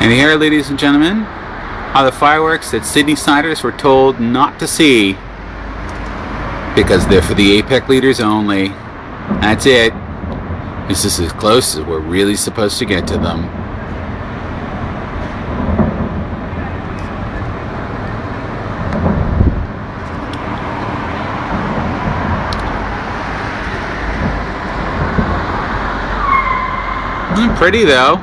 And here, ladies and gentlemen, are the fireworks that Sydneysiders were told not to see because they're for the APEC leaders only. That's it. This is as close as we're really supposed to get to them. Pretty though.